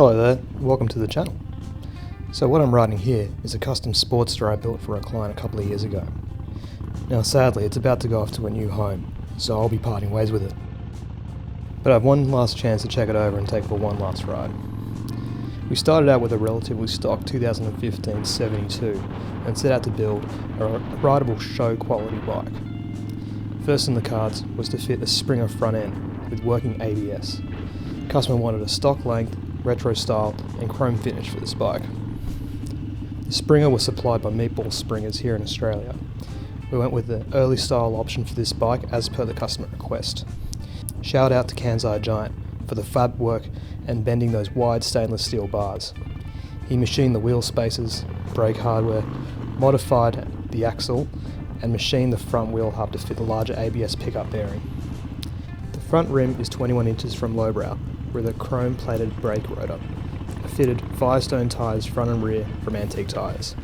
Hello there, welcome to the channel. So what I'm riding here is a custom Sportster I built for a client a couple of years ago. Now sadly it's about to go off to a new home, so I'll be parting ways with it. But I have one last chance to check it over and take it for one last ride. We started out with a relatively stock 2015 72 and set out to build a rideable show quality bike. First in the cards was to fit a Springer front end with working ABS. Customer wanted a stock length, retro style and chrome finish for this bike. The Springer was supplied by Meatball Springers here in Australia. We went with the early style option for this bike as per the customer request. Shout out to Kansai Giant for the fab work and bending those wide stainless steel bars. He machined the wheel spacers, brake hardware, modified the axle and machined the front wheel hub to fit the larger ABS pickup bearing. The front rim is 21 inches from Lowbrow with a chrome plated brake rotor. Fitted Firestone tyres front and rear from Antique Tyres.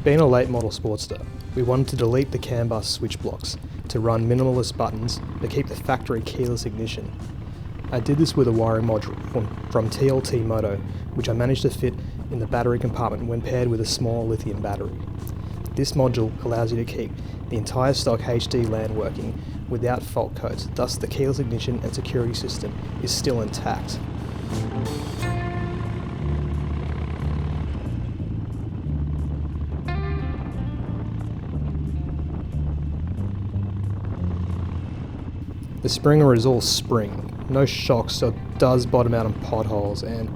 Being a late model Sportster, we wanted to delete the CAN bus switch blocks to run minimalist buttons but keep the factory keyless ignition. I did this with a wiring module from TLT Moto, which I managed to fit in the battery compartment when paired with a small lithium battery. This module allows you to keep the entire stock HD LAN working without fault codes, thus the keyless ignition and security system is still intact. The Springer is all spring, no shocks, so it does bottom out on potholes and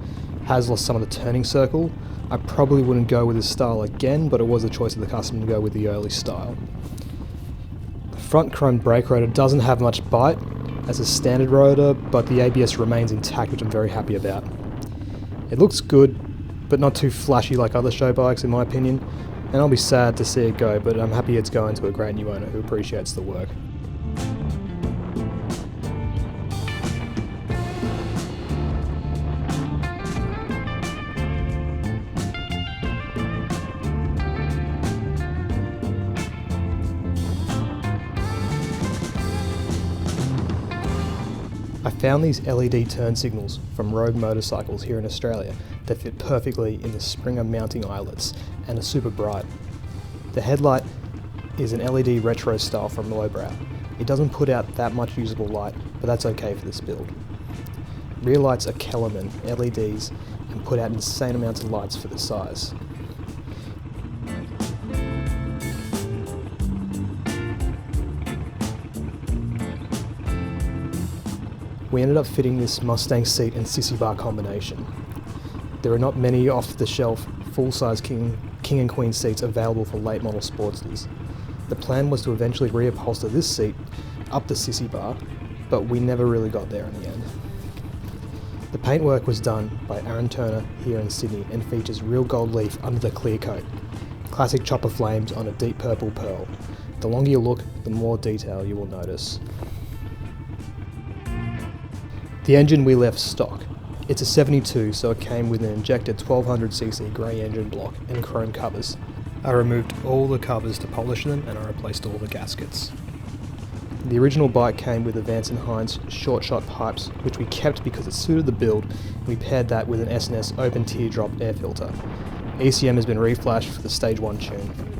has lost some of the turning circle. I probably wouldn't go with this style again, but it was a choice of the customer to go with the early style. The front chrome brake rotor doesn't have much bite as a standard rotor, but the ABS remains intact, which I'm very happy about. It looks good, but not too flashy like other show bikes in my opinion, and I'll be sad to see it go, but I'm happy it's going to a great new owner who appreciates the work. I found these LED turn signals from Rogue Motorcycles here in Australia that fit perfectly in the Springer mounting eyelets and are super bright. The headlight is an LED retro style from Lowbrow. It doesn't put out that much usable light, but that's okay for this build. Rear lights are Kellermann LEDs and put out insane amounts of lights for the size. We ended up fitting this Mustang seat and Sissy Bar combination. There are not many off-the-shelf, full-size king and queen seats available for late model Sportsters. The plan was to eventually reupholster this seat up the Sissy Bar, but we never really got there in the end. The paintwork was done by Aaron Turner here in Sydney and features real gold leaf under the clear coat. Classic chopper flames on a deep purple pearl. The longer you look, the more detail you will notice. The engine we left stock. It's a 72, so it came with an injected 1200cc grey engine block and chrome covers. I removed all the covers to polish them and I replaced all the gaskets. The original bike came with the Vance and Hines short shot pipes, which we kept because it suited the build. We paired that with an S&S open teardrop air filter. ECM has been reflashed for the stage 1 tune.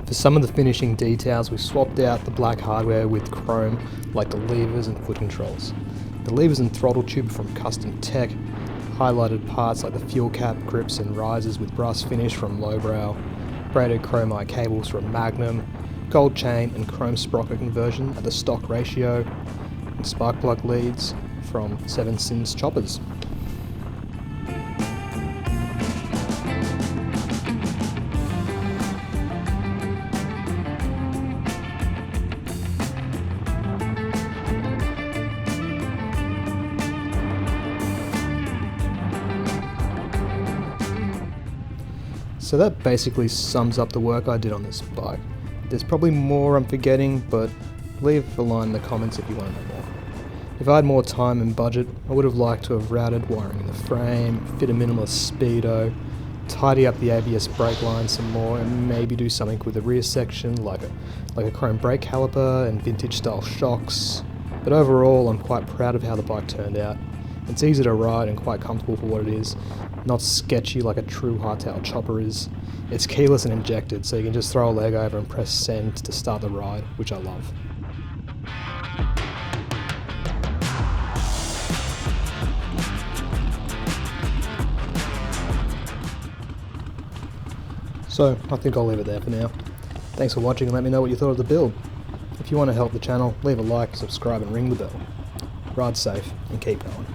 For some of the finishing details, we swapped out the black hardware with chrome, like the levers and foot controls. The levers and throttle tube from Kustom Tech, highlighted parts like the fuel cap, grips and risers with brass finish from Lowbrow, braided chromite cables from Magnum, gold chain and chrome sprocket conversion at the stock ratio, and spark plug leads from 7 Sims choppers. So that basically sums up the work I did on this bike. There's probably more I'm forgetting, but leave a line in the comments if you want to know more. If I had more time and budget, I would have liked to have routed wiring in the frame, fit a minimalist speedo, tidy up the ABS brake line some more, and maybe do something with the rear section like a chrome brake caliper and vintage style shocks. But overall, I'm quite proud of how the bike turned out. It's easy to ride and quite comfortable for what it is, not sketchy like a true hardtail chopper is. It's keyless and injected, so you can just throw a leg over and press send to start the ride, which I love. So, I think I'll leave it there for now. Thanks for watching and let me know what you thought of the build. If you want to help the channel, leave a like, subscribe and ring the bell. Ride safe and keep going.